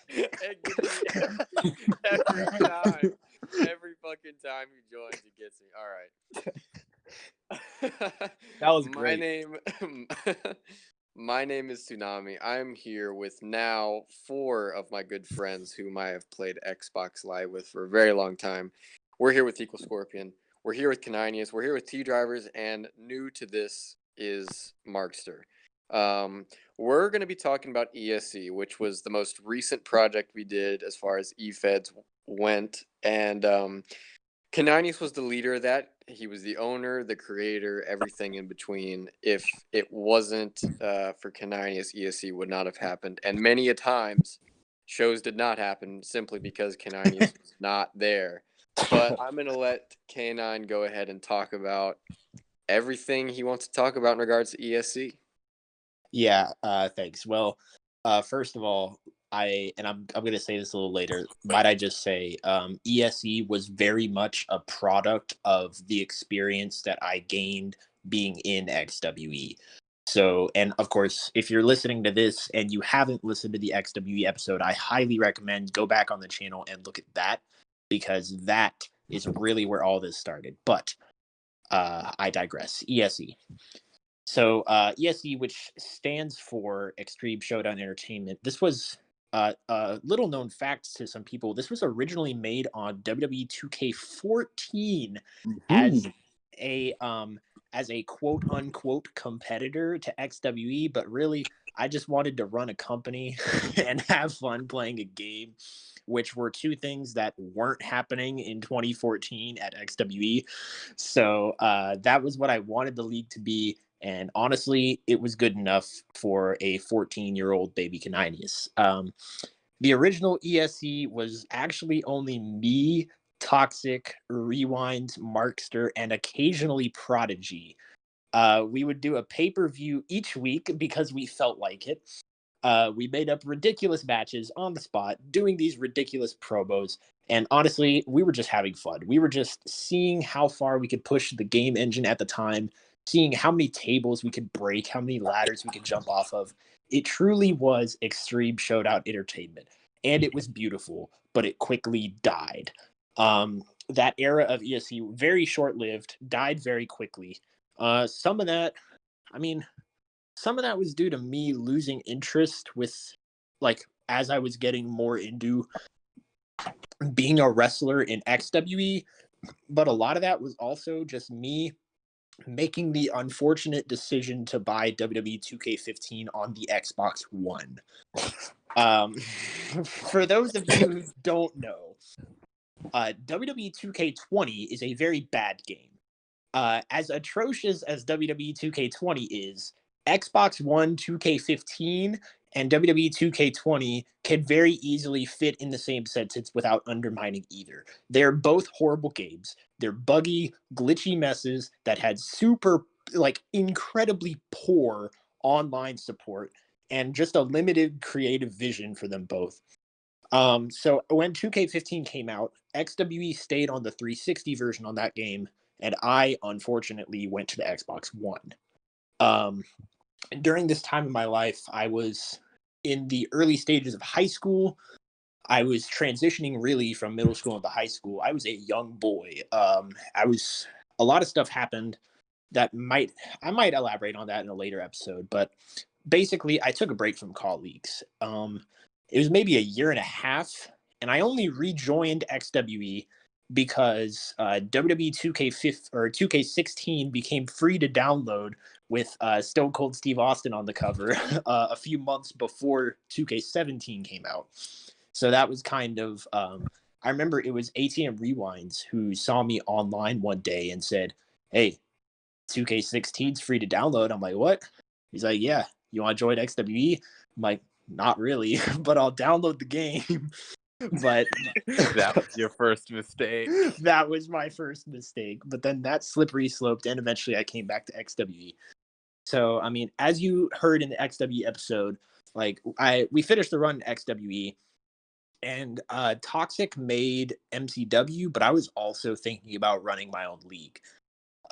It gets me every time. Every fucking time he joins, it gets me. All right. That was My great. name, my name is Tsunami. I'm here with now four of my good friends whom I have played Xbox Live with for a very long time. We're here with Equal Scorpion. We're here with Caninus. We're here with T Drivers, and new to this is Markster. Um, we're going to be talking about ESE, which was the most recent project we did as far as eFeds went, and Caninus was the leader of that. He was the owner, the creator, everything in between. If it wasn't for Caninus, ESE would not have happened. And many a times, shows did not happen simply because Caninus was not there. But I'm going to let K9 go ahead and talk about everything he wants to talk about in regards to ESE. Yeah, thanks. Well, first of all, I'm going to say this a little later. Might I just say, ESE was very much a product of the experience that I gained being in XWE. So, and of course, if you're listening to this and you haven't listened to the XWE episode, I highly recommend go back on the channel and look at that, because that is really where all this started. But I digress. ESE. So ESE, which stands for Extreme Showdown Entertainment, this was little known facts to some people. This was originally made on WWE 2K14 as a quote unquote competitor to XWE, but really I just wanted to run a company and have fun playing a game, which were two things that weren't happening in 2014 at XWE. So that was what I wanted the league to be. And honestly, it was good enough for a 14-year-old baby Caninus. The original ESE was actually only me, Toxic, Rewind, Markster, and occasionally Prodigy. We would do a pay-per-view each week because we felt like it. We made up ridiculous matches on the spot, doing these ridiculous promos. And honestly, we were just having fun. We were just seeing how far we could push the game engine at the time, seeing how many tables we could break, how many ladders we could jump off of. It truly was Extreme Showdown Entertainment. And it was beautiful, but it quickly died. That era of ESE, very short-lived, died very quickly. Some of that, I mean, some of that was due to me losing interest with, like, as I was getting more into being a wrestler in XWE, but a lot of that was also just me making the unfortunate decision to buy WWE 2K15 on the Xbox One. For those of you who don't know, WWE 2K20 is a very bad game. As atrocious as WWE 2K20 is, Xbox One 2K15 and WWE 2K20 can very easily fit in the same sentence without undermining either. They're both horrible games. They're buggy, glitchy messes that had super, like, incredibly poor online support and just a limited creative vision for them both. So when 2K15 came out, XWE stayed on the 360 version on that game, and I unfortunately went to the Xbox One. During this time in my life, I was in the early stages of high school. I was transitioning really from middle school into high school. I was a young boy. A lot of stuff happened that I might elaborate on that in a later episode, but basically I took a break from colleagues. It was maybe a year and a half, and I only rejoined XWE because WWE 2K16 became free to download with Stone Cold Steve Austin on the cover a few months before 2K17 came out. So that was kind of, I remember it was ATM Rewinds who saw me online one day and said, "Hey, 2K16's free to download." I'm like, "What?" He's like, "Yeah, you want to join XWE?" I'm like, "Not really, but I'll download the game." But that was your first mistake. That was my first mistake. But then that slippery sloped, and eventually I came back to XWE. So, I mean, as you heard in the XWE episode, like we finished the run in XWE, and Toxic made MCW, but I was also thinking about running my own league.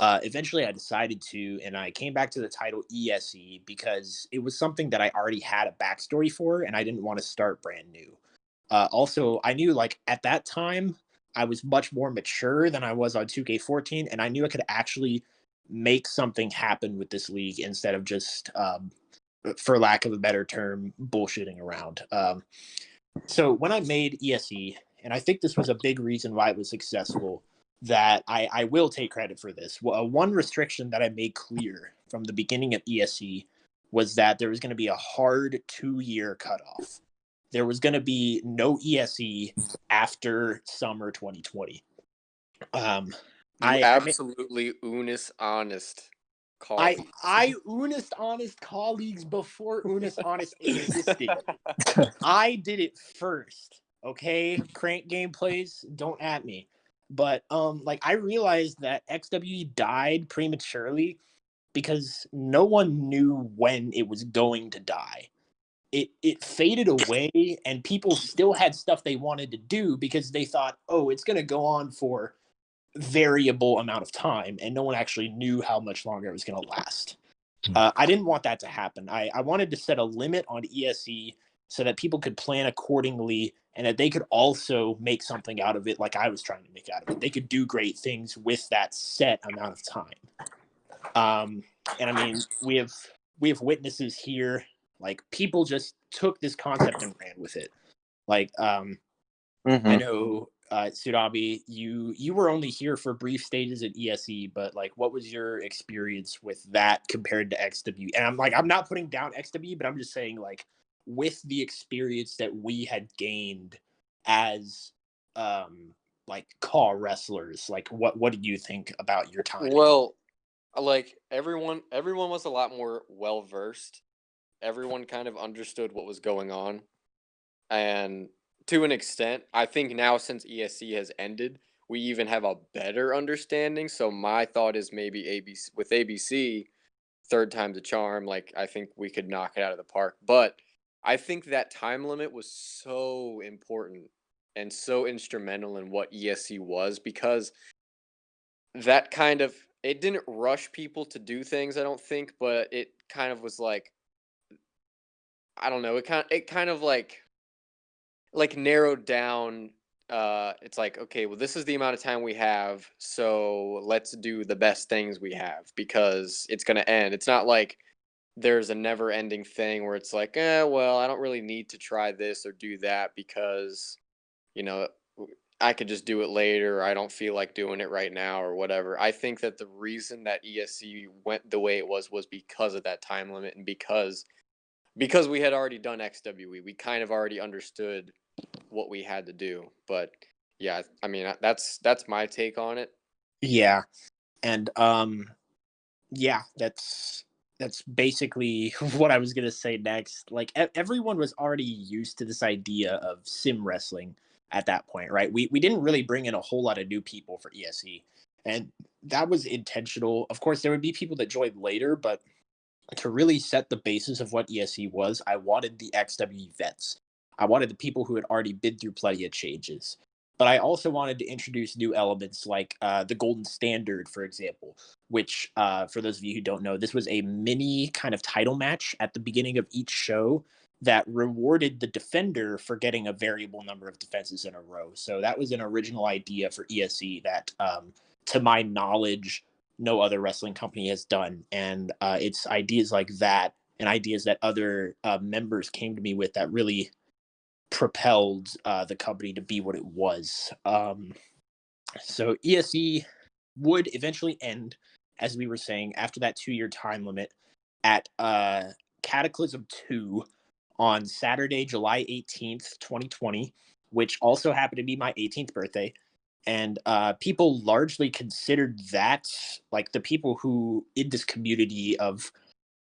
Eventually I decided to, and I came back to the title ESE because it was something that I already had a backstory for, and I didn't want to start brand new. Also, I knew like at that time I was much more mature than I was on 2K14, and I knew I could actually make something happen with this league instead of just, for lack of a better term, bullshitting around. So when I made ESE, and I think this was a big reason why it was successful, that I will take credit for this. One restriction that I made clear from the beginning of ESE was that there was going to be a hard 2-year cutoff. There was going to be no ESE after summer 2020. You absolutely honest colleagues. I honest colleagues before honest existed. I did it first. Okay, crank gameplays, don't at me. But like I realized that XWE died prematurely because no one knew when it was going to die. It faded away, and people still had stuff they wanted to do because they thought, oh, it's going to go on for variable amount of time, and no one actually knew how much longer it was going to last. I didn't want that to happen. I wanted to set a limit on ESE so that people could plan accordingly and that they could also make something out of it like I was trying to make out of it. They could do great things with that set amount of time. And I mean, we have witnesses here. Like people just took this concept and ran with it. Like I know Tsunami, you were only here for brief stages at ESE, but like what was your experience with that compared to XW? And I'm not putting down XW, but I'm just saying like with the experience that we had gained as like car wrestlers, like what do you think about your time? Well, like everyone was a lot more well versed. Everyone kind of understood what was going on. And to an extent, I think now since ESC has ended, we even have a better understanding. So my thought is maybe ABC with ABC, third time's a charm. Like I think we could knock it out of the park. But I think that time limit was so important and so instrumental in what ESC was because that kind of it didn't rush people to do things, I don't think, but it kind of was like I don't know, it kind of like narrowed down it's like okay, well this is the amount of time we have, so let's do the best things we have because it's going to end. It's not like there's a never ending thing where it's like, well, I don't really need to try this or do that because you know, I could just do it later or I don't feel like doing it right now or whatever. I think that the reason that ESC went the way it was because of that time limit and because we had already done XWE. We kind of already understood what we had to do. But yeah, I mean that's my take on it. Yeah. And yeah, that's basically what I was going to say next. Like everyone was already used to this idea of sim wrestling at that point, right? We didn't really bring in a whole lot of new people for ESE, and that was intentional. Of course, there would be people that joined later, but to really set the basis of what ESE was, I wanted the XW vets. I wanted the people who had already been through plenty of changes. But I also wanted to introduce new elements like the Golden Standard, for example, which, for those of you who don't know, this was a mini kind of title match at the beginning of each show that rewarded the defender for getting a variable number of defenses in a row. So that was an original idea for ESE that, to my knowledge, no other wrestling company has done. And it's ideas like that and ideas that other members came to me with that really propelled the company to be what it was. So ESE would eventually end, as we were saying, after that 2-year time limit at Cataclysm 2 on Saturday, July 18th, 2020, which also happened to be my 18th birthday. And people largely considered that, like the people who in this community of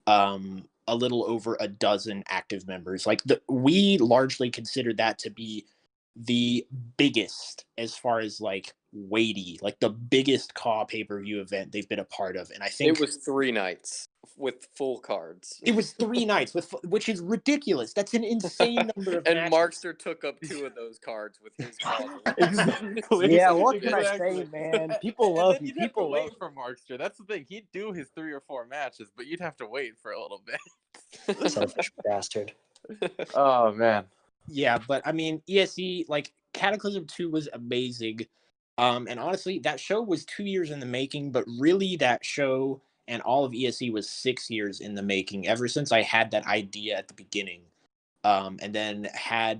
a little over a dozen active members, like we largely considered that to be the biggest as far as like weighty, like the biggest CAW pay-per-view event they've been a part of. And I think It was 3 nights with full cards. it was 3 nights, which is ridiculous. That's an insane number of And matches. Markster took up 2 of those cards with his calls. Exactly. Yeah, what can I Exactly. say, man? People love and then me. you'd have to People love wait for Markster. That's the thing. He'd do his 3 or 4 matches, but you'd have to wait for a little bit. me. Selfish bastard. Oh man. Yeah, but I mean, ESE, like Cataclysm 2 was amazing. And honestly, that show was 2 years in the making, but really that show and all of ESE was 6 years in the making ever since I had that idea at the beginning. And then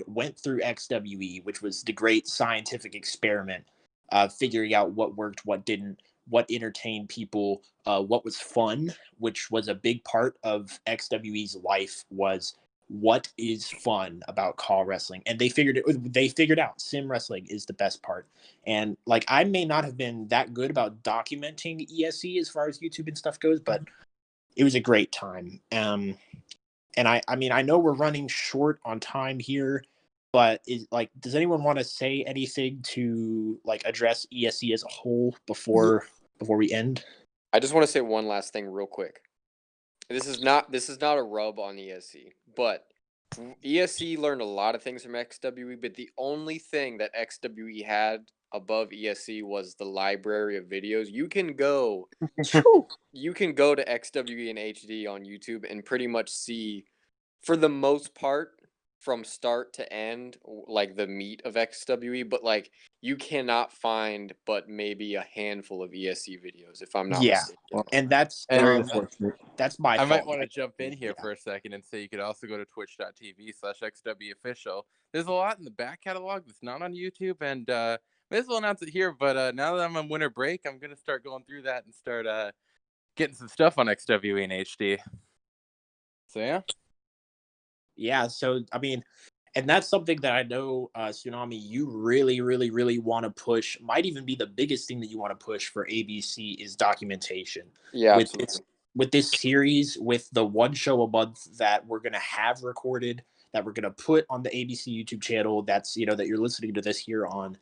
went through XWE, which was the great scientific experiment, figuring out what worked, what didn't, what entertained people, what was fun, which was a big part of XWE's life, was what is fun about call wrestling. And they figured out sim wrestling is the best part. And like, I may not have been that good about documenting ESE as far as YouTube and stuff goes, but it was a great time. And I mean, I know we're running short on time here, but does anyone want to say anything to like address ESE as a whole before we end? I just want to say one last thing real quick. This is not a rub on ESE, but ESE learned a lot of things from XWE, but the only thing that XWE had above ESE was the library of videos. You can go to XWE and HD on YouTube and pretty much see, for the most part, from start to end, like the meat of XWE, but like you cannot find but maybe a handful of ESE videos, if I'm not mistaken. And that's And that's my I fault. might want to jump in here for a second and say you could also go to twitch.tv/XWOfficial. There's a lot in the back catalog that's not on YouTube, and may as well announce it here. But now that I'm on winter break, I'm going to start going through that and start getting some stuff on XWE and HD. So yeah. Yeah, so I mean, and that's something that I know, Tsunami, you really, really, really want to push. Might even be the biggest thing that you want to push for ABC is documentation. Yeah, with absolutely. with this series, with the one show a month that we're gonna have recorded, that we're gonna put on the ABC YouTube channel. That's that you're listening to this here on.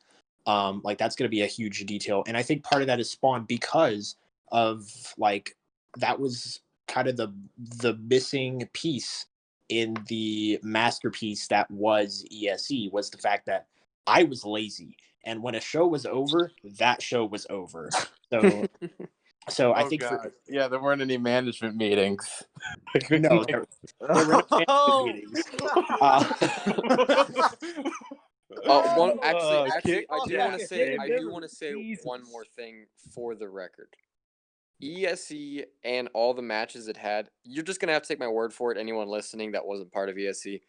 Like that's gonna be a huge detail, and I think part of that is spawned because of like that was kind of the missing piece in the masterpiece that was ESE, was the fact that I was lazy, and when a show was over, that show was over. So I think yeah, there weren't any management meetings. no, there were no management meetings. Actually, I do want to say Jesus. one more thing for the record. ESE and all the matches it had, you're just gonna have to take my word for it. Anyone listening that wasn't part of ESE,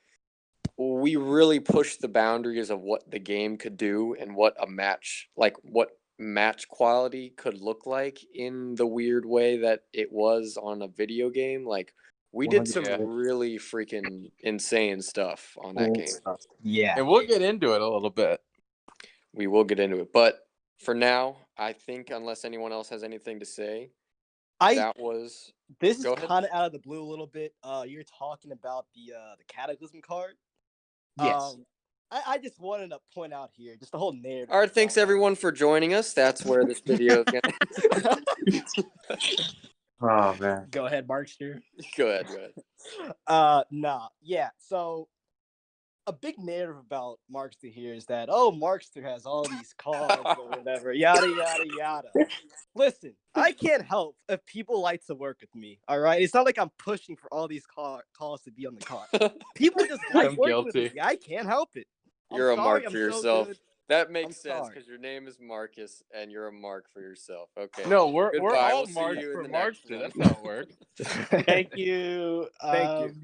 we really pushed the boundaries of what the game could do and what match quality could look like in the weird way that it was on a video game. Like, we did some really freaking insane stuff on that game. Yeah. And we'll get into it a little bit. We will get into it, but for now, I think unless anyone else has anything to say, this is Go ahead. kind of out of the blue a little bit. You're talking about the Cataclysm card. Yes. I just wanted to point out here just the whole narrative. All right, thanks everyone for joining us. That's where this video is gonna. Oh man. Go ahead, Markster. Go ahead. Yeah. So a big narrative about Markster here is that Markster has all these cards or whatever, yada yada yada. Listen, I can't help if people like to work with me. All right, it's not like I'm pushing for all these calls to be on the card. People just like working with me. I can't help it. You're a mark for yourself. Good. That makes sense because your name is Marcus and you're a mark for yourself. Okay. No, we're We'll all see marks you in for the next Markster. one. That's how it works. Thank you.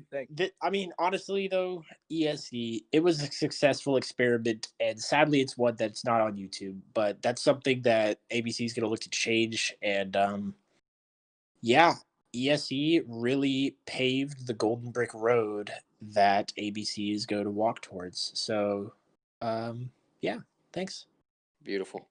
Thank you. I mean, honestly, though, ESE, it was a successful experiment, and sadly, it's one that's not on YouTube. But that's something that ABC is going to look to change. And yeah, ESE really paved the golden brick road that ABC is going to walk towards. So, yeah, thanks. Beautiful.